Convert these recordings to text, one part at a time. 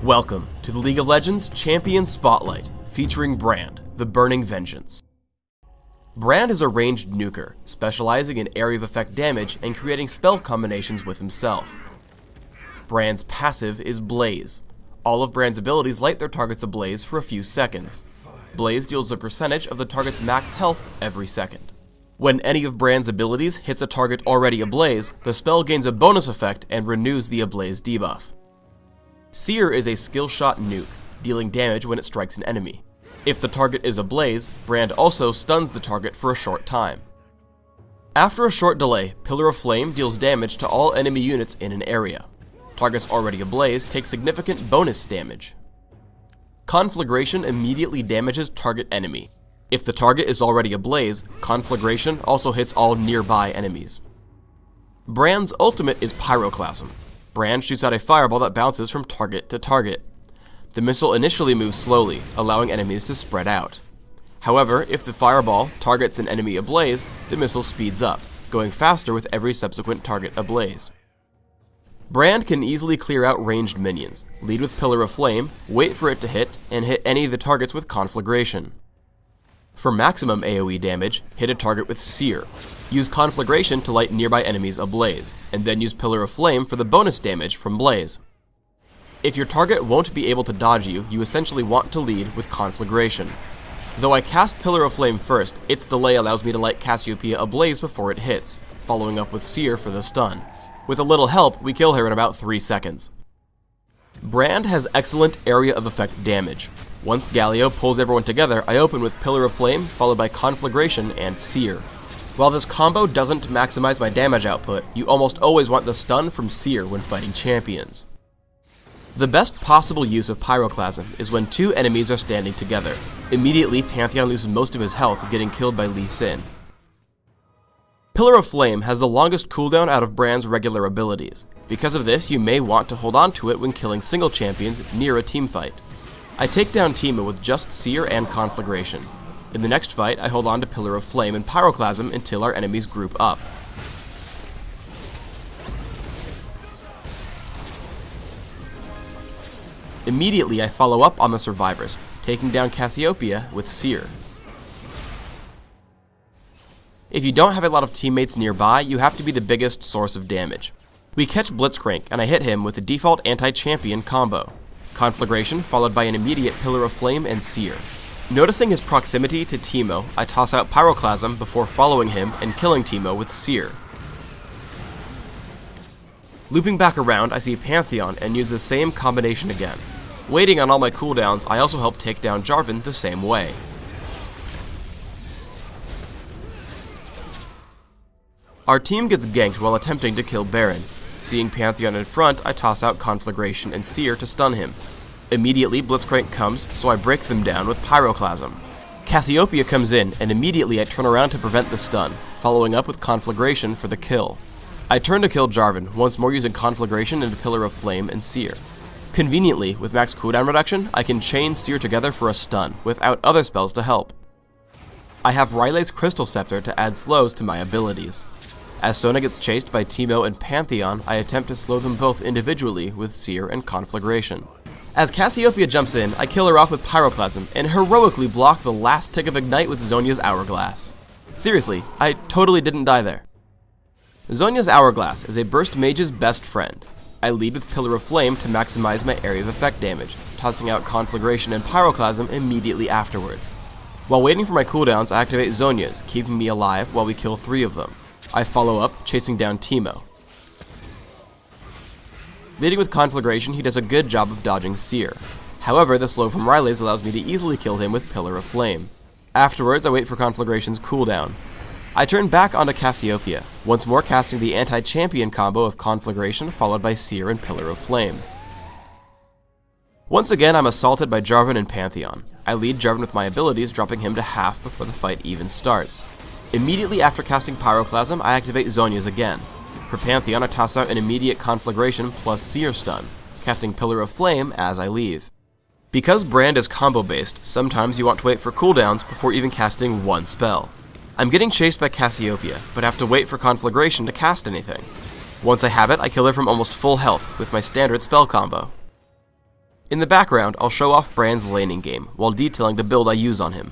Welcome to the League of Legends Champion Spotlight, featuring Brand, the Burning Vengeance. Brand is a ranged nuker, specializing in area of effect damage and creating spell combinations with himself. Brand's passive is Blaze. All of Brand's abilities light their targets ablaze for a few seconds. Blaze deals a percentage of the target's max health every second. When any of Brand's abilities hits a target already ablaze, the spell gains a bonus effect and renews the ablaze debuff. Seer is a skill shot nuke, dealing damage when it strikes an enemy. If the target is ablaze, Brand also stuns the target for a short time. After a short delay, Pillar of Flame deals damage to all enemy units in an area. Targets already ablaze take significant bonus damage. Conflagration immediately damages target enemy. If the target is already ablaze, Conflagration also hits all nearby enemies. Brand's ultimate is Pyroclasm. Brand shoots out a fireball that bounces from target to target. The missile initially moves slowly, allowing enemies to spread out. However, if the fireball targets an enemy ablaze, the missile speeds up, going faster with every subsequent target ablaze. Brand can easily clear out ranged minions, lead with Pillar of Flame, wait for it to hit, and hit any of the targets with Conflagration. For maximum AoE damage, hit a target with Seer. Use Conflagration to light nearby enemies ablaze, and then use Pillar of Flame for the bonus damage from Blaze. If your target won't be able to dodge you, you essentially want to lead with Conflagration. Though I cast Pillar of Flame first, its delay allows me to light Cassiopeia ablaze before it hits, following up with Seer for the stun. With a little help, we kill her in about 3 seconds. Brand has excellent area of effect damage. Once Galio pulls everyone together, I open with Pillar of Flame, followed by Conflagration and Seer. While this combo doesn't maximize my damage output, you almost always want the stun from Seer when fighting champions. The best possible use of Pyroclasm is when 2 enemies are standing together. Immediately, Pantheon loses most of his health, getting killed by Lee Sin. Pillar of Flame has the longest cooldown out of Brand's regular abilities. Because of this, you may want to hold on to it when killing single champions near a teamfight. I take down Teemo with just Seer and Conflagration. In the next fight, I hold on to Pillar of Flame and Pyroclasm until our enemies group up. Immediately, I follow up on the survivors, taking down Cassiopeia with Seer. If you don't have a lot of teammates nearby, you have to be the biggest source of damage. We catch Blitzcrank, and I hit him with the default anti-champion combo. Conflagration followed by an immediate Pillar of Flame and Seer. Noticing his proximity to Teemo, I toss out Pyroclasm before following him and killing Teemo with Seer. Looping back around, I see Pantheon and use the same combination again. Waiting on all my cooldowns, I also help take down Jarvan the same way. Our team gets ganked while attempting to kill Baron. Seeing Pantheon in front, I toss out Conflagration and Seer to stun him. Immediately, Blitzcrank comes, so I break them down with Pyroclasm. Cassiopeia comes in, and immediately I turn around to prevent the stun, following up with Conflagration for the kill. I turn to kill Jarvan, once more using Conflagration and Pillar of Flame and Seer. Conveniently, with max cooldown reduction, I can chain Seer together for a stun, without other spells to help. I have Rylai's Crystal Scepter to add slows to my abilities. As Sona gets chased by Teemo and Pantheon, I attempt to slow them both individually with Seer and Conflagration. As Cassiopeia jumps in, I kill her off with Pyroclasm, and heroically block the last tick of Ignite with Zhonya's Hourglass. Seriously, I totally didn't die there. Zhonya's Hourglass is a burst mage's best friend. I lead with Pillar of Flame to maximize my area of effect damage, tossing out Conflagration and Pyroclasm immediately afterwards. While waiting for my cooldowns, I activate Zhonya's, keeping me alive while we kill 3 of them. I follow up, chasing down Teemo. Leading with Conflagration, he does a good job of dodging Seer. However, the slow from Rylai's allows me to easily kill him with Pillar of Flame. Afterwards, I wait for Conflagration's cooldown. I turn back onto Cassiopeia, once more casting the anti-champion combo of Conflagration followed by Seer and Pillar of Flame. Once again, I'm assaulted by Jarvan and Pantheon. I lead Jarvan with my abilities, dropping him to half before the fight even starts. Immediately after casting Pyroclasm, I activate Zhonya's again. For Pantheon, I toss out an immediate Conflagration plus Seer stun, casting Pillar of Flame as I leave. Because Brand is combo based, sometimes you want to wait for cooldowns before even casting one spell. I'm getting chased by Cassiopeia, but have to wait for Conflagration to cast anything. Once I have it, I kill her from almost full health with my standard spell combo. In the background, I'll show off Brand's laning game, while detailing the build I use on him.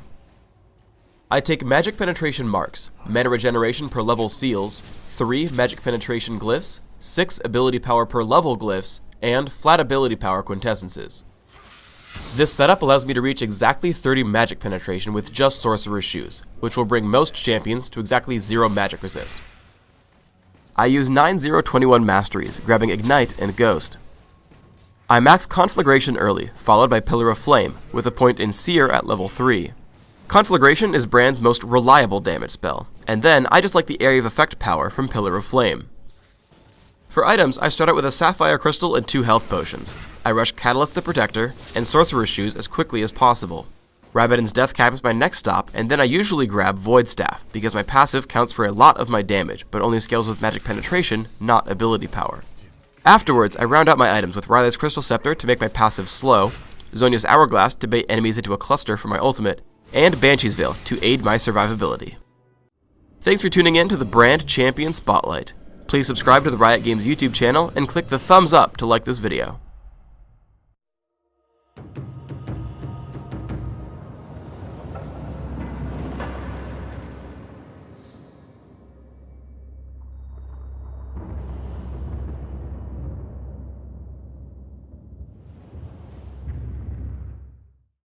I take magic penetration marks, mana regeneration per level seals, 3 magic penetration glyphs, 6 ability power per level glyphs, and flat ability power quintessences. This setup allows me to reach exactly 30 magic penetration with just Sorcerer's Shoes, which will bring most champions to exactly 0 magic resist. I use 9/0/21 masteries, grabbing Ignite and Ghost. I max Conflagration early, followed by Pillar of Flame, with a point in Seer at level 3. Conflagration is Brand's most reliable damage spell, and then I just like the area of effect power from Pillar of Flame. For items, I start out with a Sapphire Crystal and 2 health potions. I rush Catalyst the Protector and Sorcerer's Shoes as quickly as possible. Rabadon's Death Cap is my next stop, and then I usually grab Void Staff, because my passive counts for a lot of my damage, but only scales with magic penetration, not ability power. Afterwards, I round out my items with Riley's Crystal Scepter to make my passive slow, Zhonya's Hourglass to bait enemies into a cluster for my ultimate, and Banshee's Veil to aid my survivability. Thanks for tuning in to the Brand Champion Spotlight. Please subscribe to the Riot Games YouTube channel and click the thumbs up to like this video.